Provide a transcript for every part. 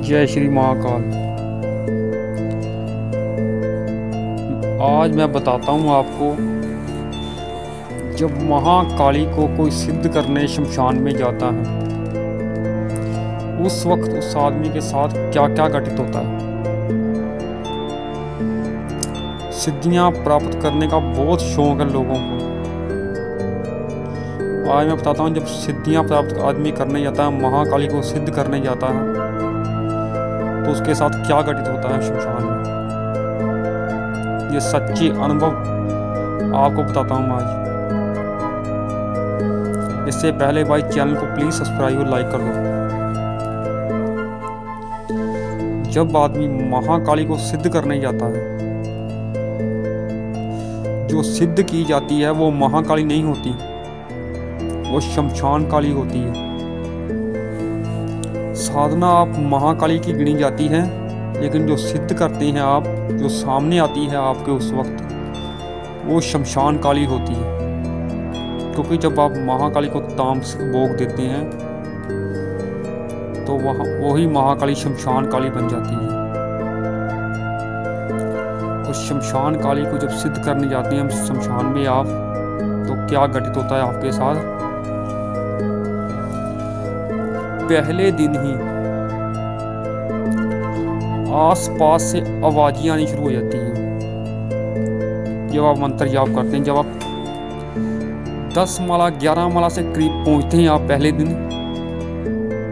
जय श्री महाकाल। आज मैं बताता हूँ आपको, जब महाकाली को कोई सिद्ध करने शमशान में जाता है, उस वक्त उस आदमी के साथ क्या क्या घटित होता है। सिद्धियां प्राप्त करने का बहुत शौक है लोगों को। आज मैं बताता हूँ, जब सिद्धियां प्राप्त आदमी करने जाता है, महाकाली को सिद्ध करने जाता है, तो उसके साथ क्या घटित होता है शमशान में। ये सच्ची अनुभव आपको बताता हूँ आज। इससे पहले भाई चैनल को प्लीज सब्सक्राइब और लाइक कर दो। जब आदमी महाकाली को सिद्ध करने जाता है, जो सिद्ध की जाती है वो महाकाली नहीं होती, वो शमशान काली होती है। साधना आप महाकाली की गिनी जाती है, लेकिन जो सिद्ध करते हैं आप, जो सामने आती है आपके उस वक्त, वो शमशान काली होती है। क्योंकि जब आप महाकाली को तामसिक भोग देते हैं, तो वहाँ वही महाकाली शमशान काली बन जाती है। और शमशान काली को जब सिद्ध करने जाते हैं हम शमशान में आप, तो क्या घटित होता है आपके साथ। पहले दिन ही आसपास से आवाजें आनी शुरू हो जाती हैं। जब आप मंत्र जाप करते हैं, जब आप 10 माला 11 माला से करीब पहुंचते हैं आप पहले दिन,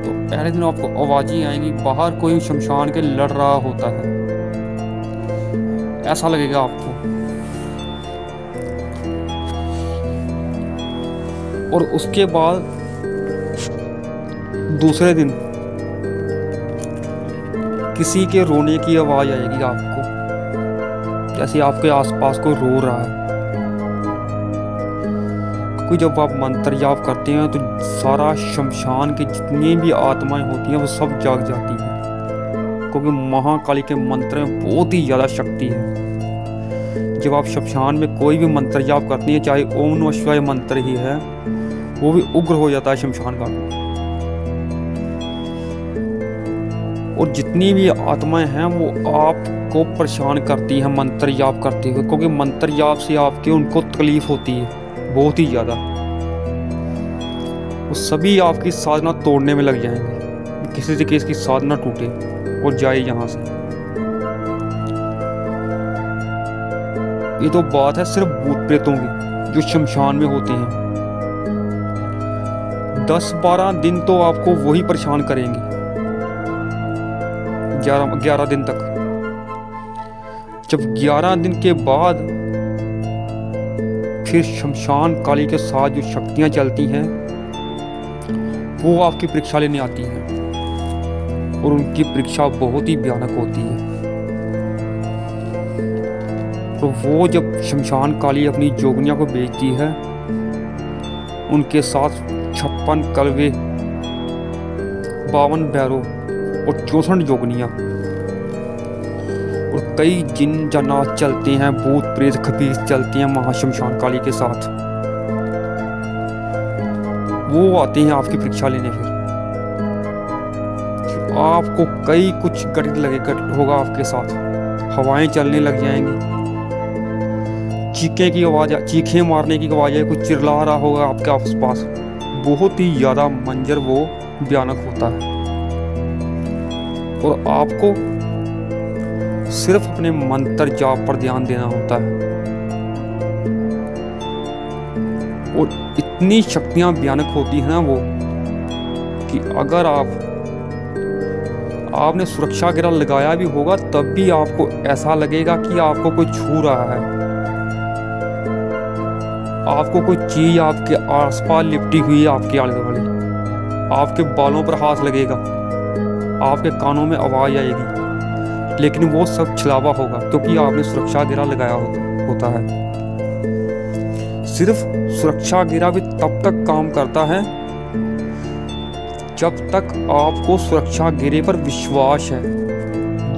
तो पहले दिन आपको आवाजें आएंगी, बाहर कोई शमशान के लड़ रहा होता है, ऐसा लगेगा आपको। और उसके बाद दूसरे दिन किसी के रोने की आवाज आएगी आपको, जैसे आपके आसपास कोई रो रहा है। क्योंकि जब आप मंत्र जाप करते हैं तो सारा शमशान के जितनी भी आत्माएं होती हैं वो सब जाग जाती हैं। क्योंकि महाकाली के मंत्र में बहुत ही ज़्यादा शक्ति है। जब आप शमशान में कोई भी मंत्र जाप करती हैं, चाहे ओम नमः शिवाय मंत्र ही है, वो भी उग्र हो जाता है शमशान का। और जितनी भी आत्माएं हैं वो आपको परेशान करती हैं मंत्र जाप करते हुए, क्योंकि मंत्र जाप से आपके उनको तकलीफ होती है बहुत ही ज़्यादा। वो सभी आपकी साधना तोड़ने में लग जाएंगे, किसी से किसी की साधना टूटे और जाए यहाँ से। ये तो बात है सिर्फ भूत प्रेतों की, जो शमशान में होते हैं। 10-12 दिन तो आपको वही परेशान करेंगे, 11 दिन तक। जब 11 दिन के बाद फिर शमशान काली के साथ जो शक्तियां चलती हैं, वो आपकी परीक्षा लेने आती हैं, और उनकी परीक्षा बहुत ही भयानक होती है। तो वो जब शमशान काली अपनी जोगनिया को भेजती है, उनके साथ 56 कलवे, 52 भैरव और 64 जोगनियाँ और कई जिन जन्नात चलते हैं, भूत प्रेत खबीस चलते हैं महाशमशान काली के साथ। वो आते हैं आपकी परीक्षा लेने। फिर आपको कई कुछ घटित लगेगा होगा आपके साथ। हवाएं चलने लग जाएंगी, चीखे की आवाज, चीखें मारने की आवाज है, कुछ चिल्ला रहा होगा आपके आसपास। बहुत ही ज़्यादा मंजर वो भयानक होता है। और आपको सिर्फ अपने मंत्र जाप पर ध्यान देना होता है। और इतनी शक्तियां भयानक होती है ना वो, कि अगर आपने सुरक्षा गिरा लगाया भी होगा, तब भी आपको ऐसा लगेगा कि आपको कोई छू रहा है। आपको कोई चीज आपके आसपास लिपटी हुई है, आपके आले दुआले, आपके बालों पर हाथ लगेगा, आपके कानों में आवाज आएगी, लेकिन वो सब छलावा होगा, क्योंकि आपने सुरक्षा घेरा लगाया होता है। सिर्फ सुरक्षा घेरा भी तब तक काम करता है जब तक आपको सुरक्षा घेरे पर विश्वास है।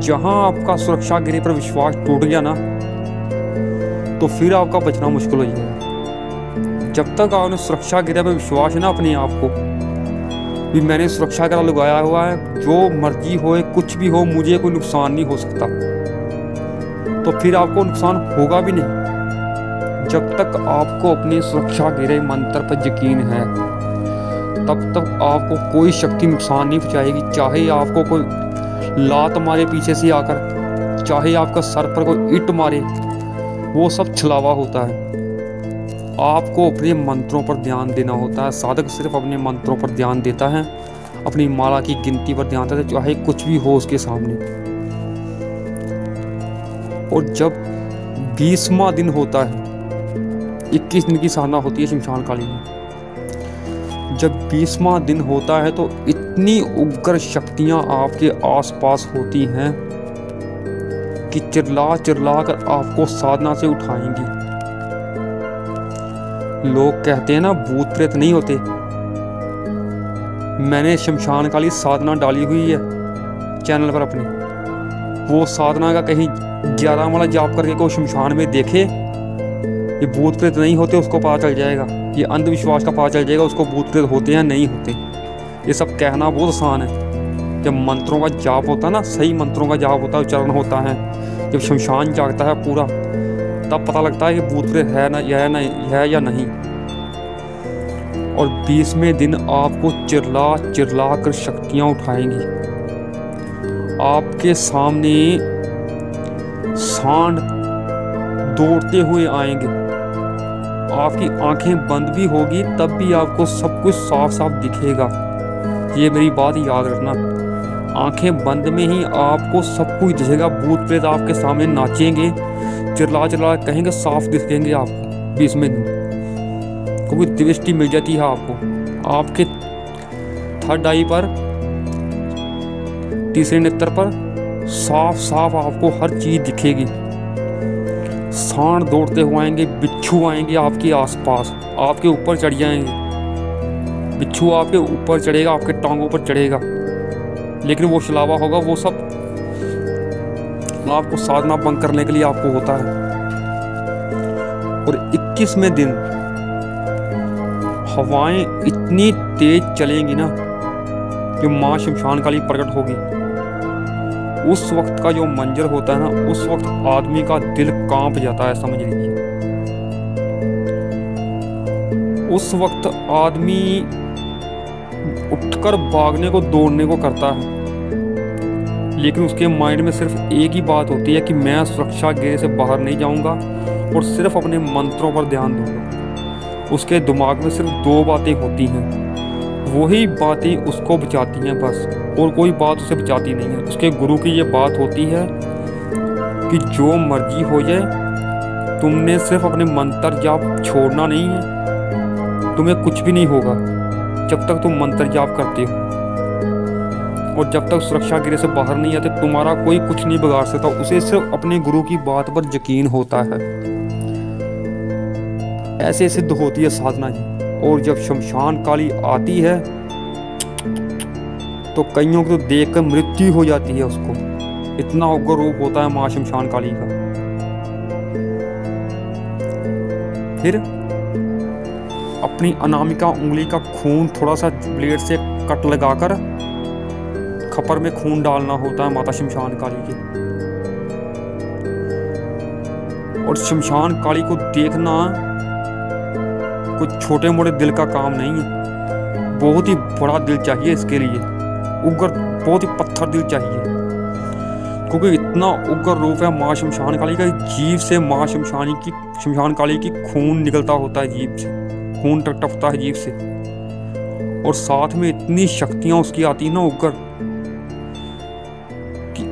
जहां आपका सुरक्षा घेरे पर विश्वास टूट गया ना, तो फिर आपका बचना मुश्किल हो जाएगा। जब तक आपने सुरक्षा घेरे पर विश्वास है ना अपने आप को, भी मैंने सुरक्षा का लगाया हुआ है, जो मर्जी हो कुछ भी हो मुझे कोई नुकसान नहीं हो सकता, तो फिर आपको नुकसान होगा भी नहीं। जब तक आपको अपने सुरक्षा घेरे मंत्र पर यकीन है तब तक आपको कोई शक्ति नुकसान नहीं पहुंचाएगी। चाहे आपको कोई लात मारे पीछे से आकर, चाहे आपका सर पर कोई ईंट मारे, वो सब छलावा होता है। आपको अपने मंत्रों पर ध्यान देना होता है। साधक सिर्फ अपने मंत्रों पर ध्यान देता है, अपनी माला की गिनती पर ध्यान देता है, चाहे कुछ भी हो उसके सामने। और जब 20वां दिन होता है, 21 दिन की साधना होती है शमशान काली में, जब 20वां दिन होता है तो इतनी उग्र शक्तियां आपके आसपास होती हैं कि चिल्ला चिल्ला कर आपको साधना से उठाएंगी। लोग कहते हैं ना भूत प्रेत नहीं होते। मैंने शमशान काली साधना डाली हुई है चैनल पर अपने, वो साधना का कहीं 11 माला जाप करके कोई शमशान में देखे, ये भूत प्रेत नहीं होते उसको पता चल जाएगा, ये अंधविश्वास का पता चल जाएगा उसको भूत प्रेत होते हैं नहीं होते। ये सब कहना बहुत आसान है। जब मंत्रों का जाप होता है ना, सही मंत्रों का जाप होता है, उच्चारण होता है, जब शमशान जागता है पूरा, तब पता लगता है कि भूत प्रेत है या नहीं। और 20वें दिन आपको चिल्ला चिल्ला कर शक्तियां उठाएंगी। आपके सामने सांड दौड़ते हुए आएंगे, आपकी आंखें बंद भी होगी तब भी आपको सब कुछ साफ साफ दिखेगा। ये मेरी बात याद रखना, आंखें बंद में ही आपको सब कुछ दिखेगा। भूत प्रेत आपके सामने नाचेंगे, चिल्ला चिल्ला कहेंगे, साफ दिखेंगे आपको 20वें दिन, क्योंकि दृष्टि मिल जाती है आपको। आपके थर्ड आई पर, तीसरे नेत्र पर साफ साफ आपको हर चीज दिखेगी। सांड दौड़ते हुए आएंगे, बिच्छू आएंगे आपके आसपास, आपके ऊपर चढ़ जाएंगे। बिच्छू आपके ऊपर चढ़ेगा, आपके टांगों पर चढ़ेगा, लेकिन वो छलावा होगा, वो सब आपको साधना भंग करने के लिए आपको होता है। और 21वें दिन हवाएं इतनी तेज चलेंगी ना कि माँ शमशान काली प्रकट होगी। उस वक्त का जो मंजर होता है ना, उस वक्त आदमी का दिल कांप जाता है, समझ लीजिए। उस वक्त आदमी उठकर भागने को, दौड़ने को करता है, लेकिन उसके माइंड में सिर्फ एक ही बात होती है कि मैं सुरक्षा घेरे से बाहर नहीं जाऊंगा और सिर्फ अपने मंत्रों पर ध्यान दूंगा। उसके दिमाग में सिर्फ 2 बातें होती हैं, वही बातें उसको बचाती हैं बस, और कोई बात उसे बचाती नहीं है। उसके गुरु की ये बात होती है कि जो मर्जी हो जाए, तुमने सिर्फ अपने मंत्र जाप छोड़ना नहीं है, तुम्हें कुछ भी नहीं होगा जब तक तुम मंत्र जाप करते हो। और जब तक सुरक्षा घेरे से बाहर नहीं आते, तुम्हारा कोई कुछ नहीं बिगाड़ सकता। उसे सिर्फ अपने गुरु की बात पर यकीन होता है। ऐसे सिद्ध होती है साधना जी। और जब शमशान काली आती है तो कईयों को तो देखकर मृत्यु हो जाती है उसको, इतना उग्र रूप होता है माँ शमशान काली का। फिर अपनी अनामिका उंगली का खून थोड़ा सा ब्लेड से कट लगाकर खपर में खून डालना होता है माता शमशान काली के। और शमशान काली को देखना कुछ छोटे मोटे दिल का काम नहीं है, बहुत ही बड़ा दिल चाहिए इसके लिए, उग्र, बहुत ही पत्थर दिल चाहिए, क्योंकि इतना उग्र रूप है माँ शमशान काली का। जीभ से माँ शमशान काली की खून निकलता होता है, जीभ से खून टपकता है जीभ से। और साथ में इतनी शक्तियां उसकी आती है ना उग्र, कि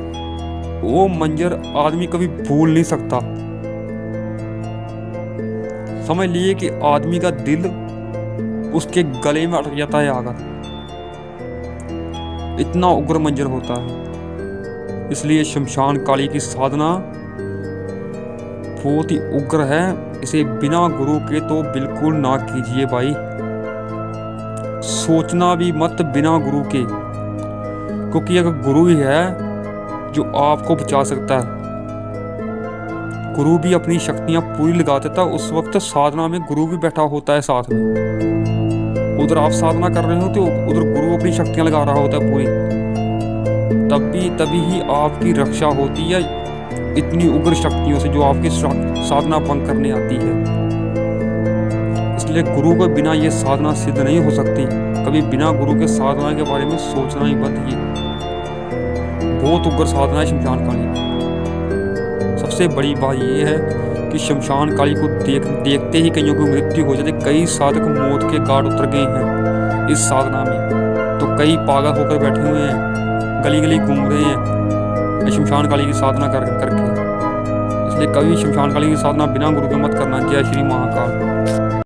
वो मंजर आदमी कभी भूल नहीं सकता। समझ लिए कि आदमी का दिल उसके गले में अटक जाता है आकर, इतना उग्र मंजर होता है। इसलिए शमशान काली की साधना बहुत ही उग्र है। इसे बिना गुरु के तो बिल्कुल ना कीजिए भाई, सोचना भी मत बिना गुरु के, क्योंकि अगर गुरु ही है जो आपको बचा सकता है। गुरु भी अपनी शक्तियां पूरी लगा देता, उस वक्त साधना में गुरु भी बैठा होता है साथ में। उधर आप साधना कर रहे हो तो उधर गुरु अपनी शक्तियां लगा रहा होता है पूरी, तभी ही आपकी रक्षा होती है इतनी उग्र शक्तियों से जो आपकी साधना भंग करने आती है। इसलिए गुरु के बिना ये साधना सिद्ध नहीं हो सकती। कभी बिना गुरु के साधना के बारे में सोचना ही बंद कीजिए। बहुत उग्र साधना है शमशान काली। सबसे बड़ी बात यह है कि शमशान काली को देखते ही कईयों की मृत्यु हो जाती। कई साधक मौत के घाट उतर गए हैं इस साधना में, तो कई पागल होकर बैठे हुए हैं, गली गली घूम रहे हैं शमशान काली की साधना करके। इसलिए कभी शमशान काली की साधना बिना गुरु के मत करना। जय श्री महाकाल।